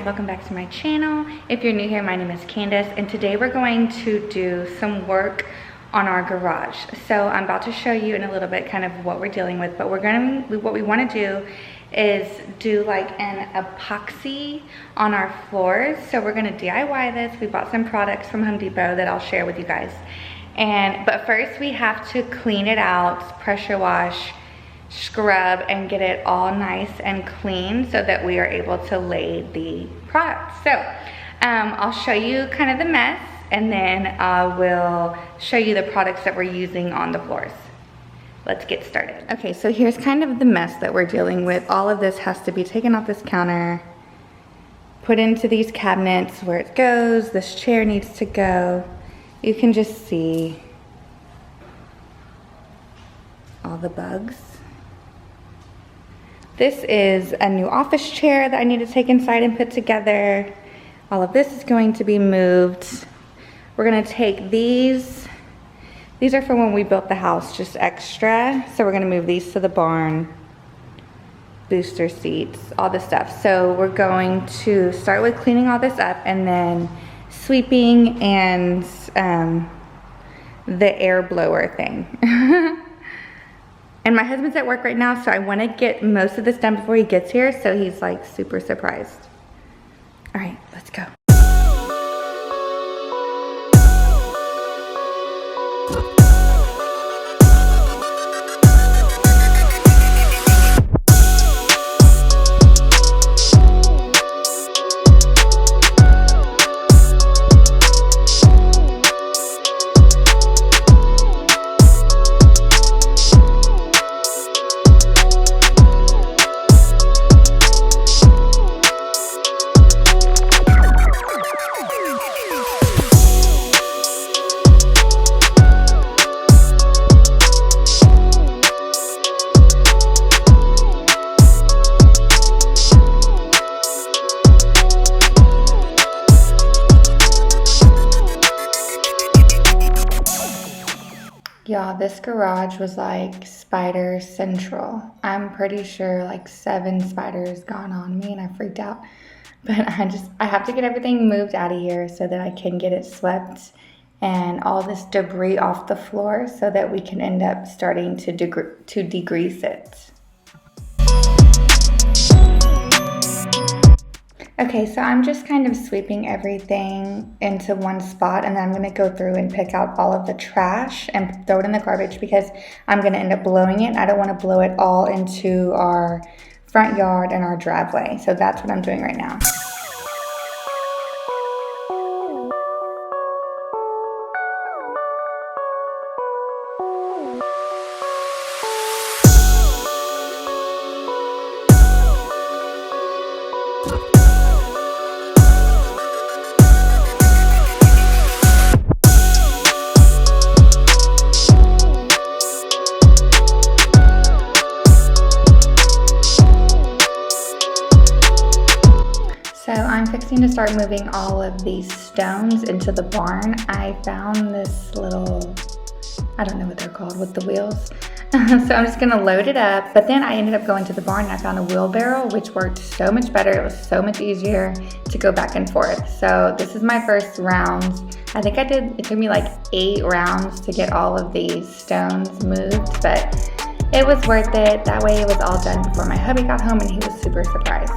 welcome back to my channel. If you're new here, my name is Candace, and today we're going to do some work on our garage. So I'm about to show you in a little bit kind of what we're dealing with, but what we want to do is do like an epoxy on our floors. So we're going to DIY this. We bought some products from Home Depot that I'll share with you guys. But first we have to clean it out, pressure wash, scrub, and get it all nice and clean so that we are able to lay the product. So I'll show you kind of the mess, and then I will show you the products that we're using on the floors. Let's get started. Okay, so here's kind of the mess that we're dealing with. All of this has to be taken off this counter, put into these cabinets where it goes. This chair needs to go. You can just see all the bugs. This is a new office chair that I need to take inside and put together. All of this is going to be moved. We're gonna take these. These are from when we built the house, just extra. So we're gonna move these to the barn. Booster seats, all this stuff. So we're going to start with cleaning all this up and then sweeping and the air blower thing. And my husband's at work right now, so I want to get most of this done before he gets here, so he's like super surprised. All right, let's go. Y'all, this garage was like spider central. I'm pretty sure like 7 spiders gone on me and I freaked out. But I have to get everything moved out of here so that I can get it swept and all this debris off the floor so that we can end up starting to degrease it. Okay, so I'm just kind of sweeping everything into one spot, and then I'm going to go through and pick out all of the trash and throw it in the garbage because I'm going to end up blowing it. I don't want to blow it all into our front yard and our driveway. So that's what I'm doing right now. So I'm fixing to start moving all of these stones into the barn. I found this little, I don't know what they're called, with the wheels. So I'm just gonna load it up, but then I ended up going to the barn and I found a wheelbarrow, which worked so much better. It was so much easier to go back and forth. So this is my first round. I think it took me like 8 rounds to get all of these stones moved, but it was worth it. That way it was all done before my hubby got home and he was super surprised.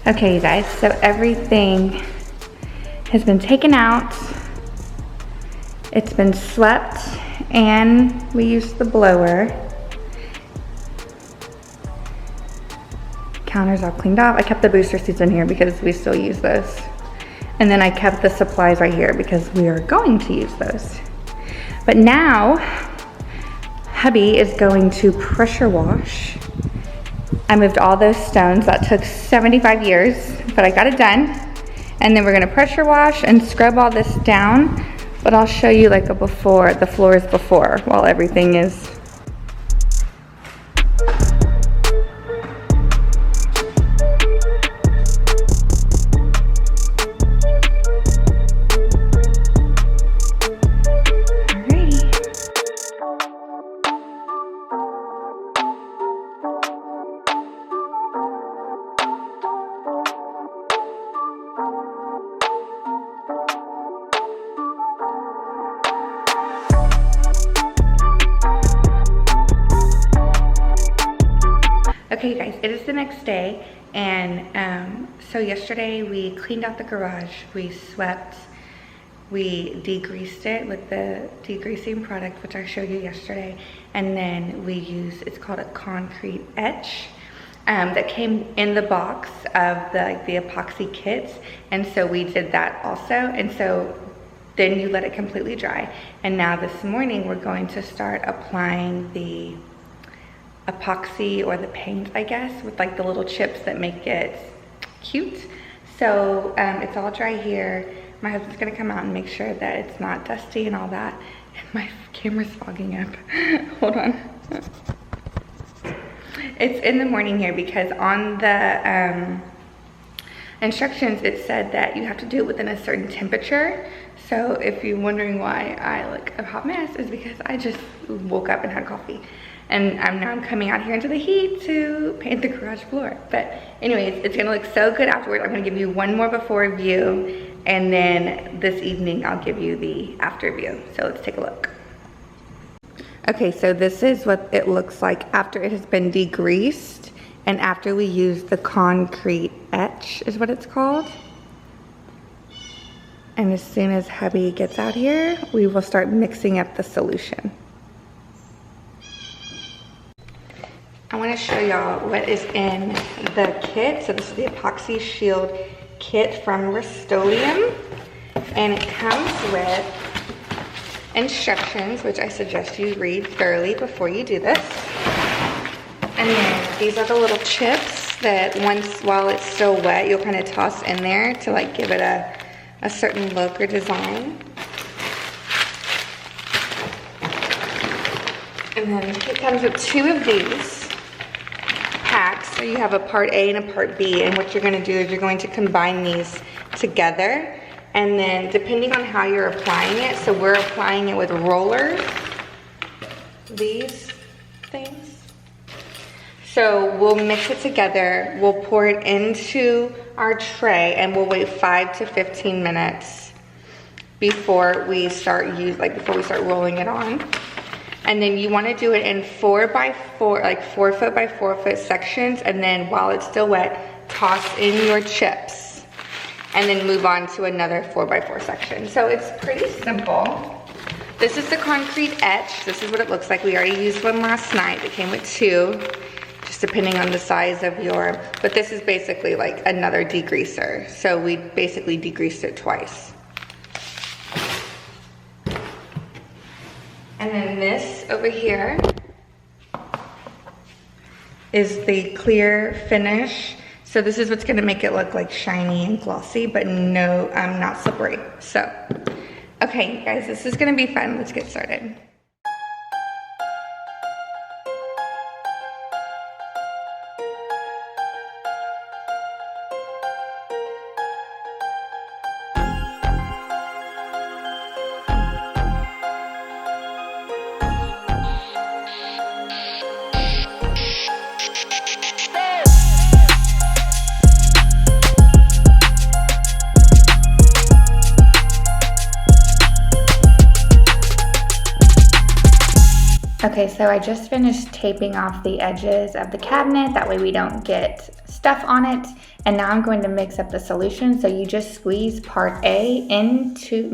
Okay, you guys, so everything has been taken out. It's been swept, and we used the blower. Counters all cleaned off. I kept the booster seats in here because we still use those. And then I kept the supplies right here because we are going to use those. But now, hubby is going to pressure wash. I moved all those stones. That took 75 years, but I got it done. And then we're gonna pressure wash and scrub all this down. But I'll show you like the floors before while everything is Okay, guys, it is the next day, and so yesterday we cleaned out the garage, we swept, we degreased it with the degreasing product, which I showed you yesterday, and then we used, it's called a concrete etch, that came in the box of the epoxy kits, and so we did that also, and so then you let it completely dry. And now this morning we're going to start applying the epoxy or the paint, I guess, with like the little chips that make it cute. So it's all dry here. My husband's gonna come out and make sure that it's not dusty and all that. And my camera's fogging up. Hold on. It's in the morning here because on the instructions it said that you have to do it within a certain temperature. So if you're wondering why I look a hot mess, is because I just woke up and had coffee. And now I'm coming out here into the heat to paint the garage floor. But anyways, it's gonna look so good afterward. I'm gonna give you one more before view, and then this evening I'll give you the after view. So let's take a look. Okay, so this is what it looks like after it has been degreased and after we use the concrete etch is what it's called. And as soon as hubby gets out here, we will start mixing up the solution. I want to show y'all what is in the kit. So this is the Epoxyshield kit from RUST-Oleum, and it comes with instructions, which I suggest you read thoroughly before you do this. And then these are the little chips that while it's still wet, you'll kind of toss in there to like give it a certain look or design. And then it comes with 2 of these packs. So you have a part A and a part B, and what you're going to do is you're going to combine these together, and then depending on how you're applying it, so we're applying it with rollers, these things. So we'll mix it together, we'll pour it into our tray, and we'll wait 5 to 15 minutes before we start rolling it on. And then you want to do it in 4 by 4, like 4 foot by 4 foot sections, and then while it's still wet, toss in your chips, and then move on to another 4 by 4 section. So it's pretty simple. This is the concrete etch. This is what it looks like. We already used one last night. It came with 2, just depending on the size of your, but this is basically like another degreaser. So we basically degreased it twice. And then this over here is the clear finish. So this is what's gonna make it look like shiny and glossy, but no, not slippery. So, okay, guys, this is gonna be fun. Let's get started. Okay, so I just finished taping off the edges of the cabinet. That way we don't get stuff on it. And now I'm going to mix up the solution. So you just squeeze part B into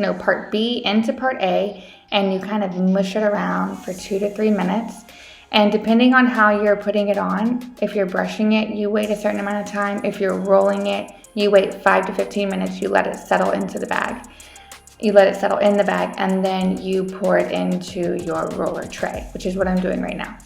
part A, and you kind of mush it around for 2 to 3 minutes. And depending on how you're putting it on, if you're brushing it, you wait a certain amount of time. If you're rolling it, you wait 5 to 15 minutes. You let it settle into the bag. You let it settle in the bag, and then you pour it into your roller tray, which is what I'm doing right now.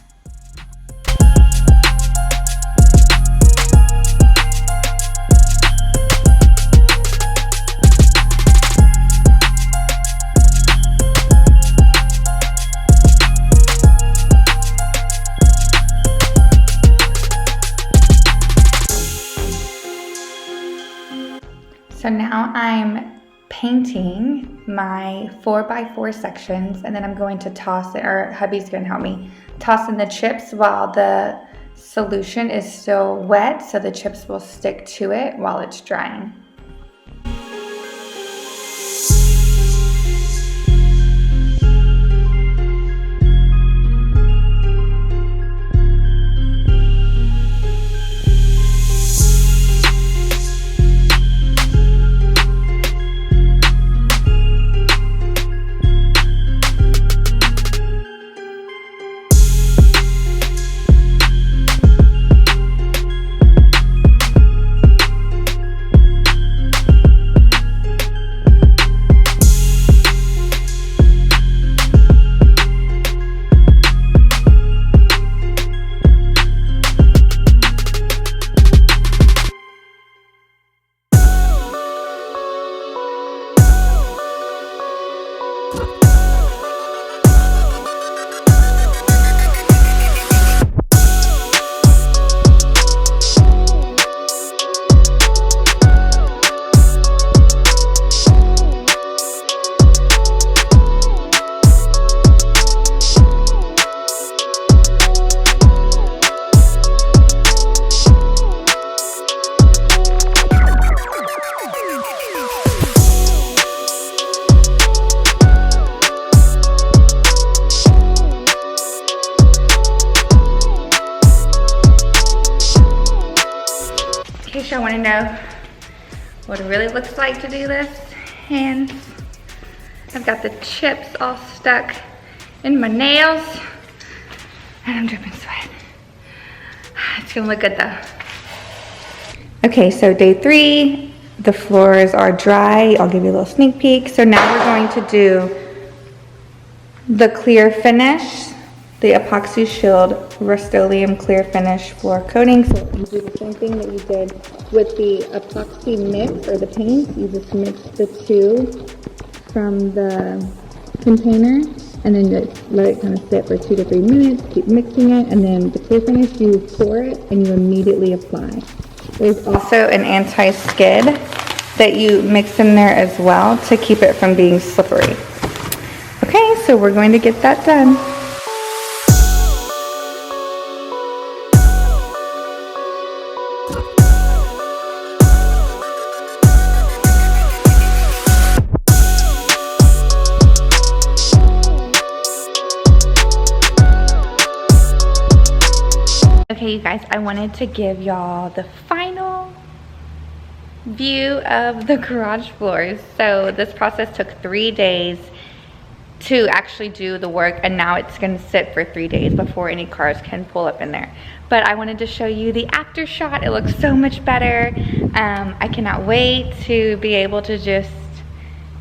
So now I'm painting my 4 by 4 sections, and then I'm going to toss it, or hubby's gonna help me toss in the chips while the solution is still wet, so the chips will stick to it while it's drying. I want to know what it really looks like to do this. Hands. I've got the chips all stuck in my nails. And I'm dripping sweat. It's gonna look good though. Okay, so day 3, the floors are dry. I'll give you a little sneak peek. So now we're going to do the clear finish, the Epoxyshield RUST-Oleum clear finish floor coating. So you do the same thing that you did with the epoxy mix or the paint. You just mix the two from the container, and then you let it kind of sit for 2 to 3 minutes. Keep mixing it, and then the clear finish, you pour it and you immediately apply. There's also an anti-skid that you mix in there as well to keep it from being slippery. Okay, so we're going to get that done. Okay, you guys, I wanted to give y'all the final view of the garage floors. So this process took 3 days to actually do the work, and now it's gonna sit for 3 days before any cars can pull up in there. But I wanted to show you the after shot. It looks so much better. I cannot wait to be able to just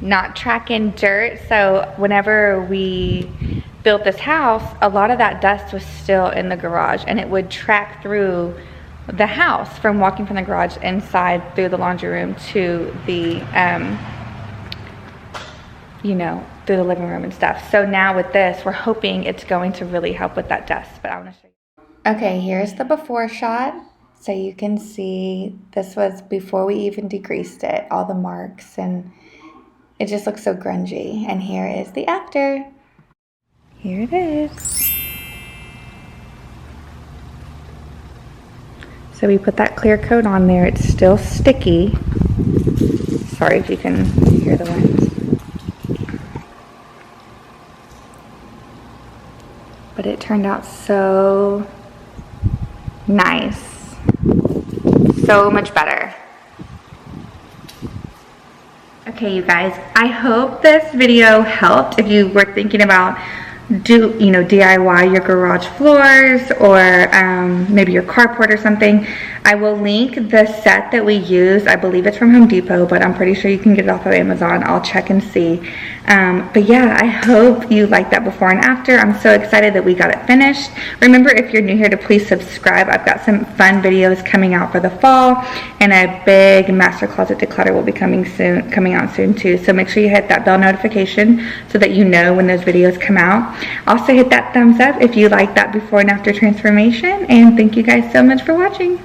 not track in dirt. So whenever we built this house, a lot of that dust was still in the garage, and it would track through the house from walking from the garage inside through the laundry room to the you know, through the living room and stuff. So now with this, we're hoping it's going to really help with that dust. But I want to show you. Okay, here's the before shot. So you can see this was before we even degreased it, all the marks, and it just looks so grungy. And here is the after. Here it is. So we put that clear coat on there. It's still sticky. Sorry if you can hear the wind. But it turned out so nice. So much better. Okay, you guys, I hope this video helped if you were thinking about DIY your garage floors, or maybe your carport or something. I will link the set that we use. I believe it's from Home Depot, but I'm pretty sure you can get it off of Amazon. I'll check and see. But yeah, I hope you like that before and after. I'm so excited that we got it finished. Remember, if you're new here, to please subscribe. I've got some fun videos coming out for the fall, and a big master closet declutter will be coming out soon too. So make sure you hit that bell notification so that you know when those videos come out. Also hit that thumbs up if you like that before and after transformation, and thank you guys so much for watching.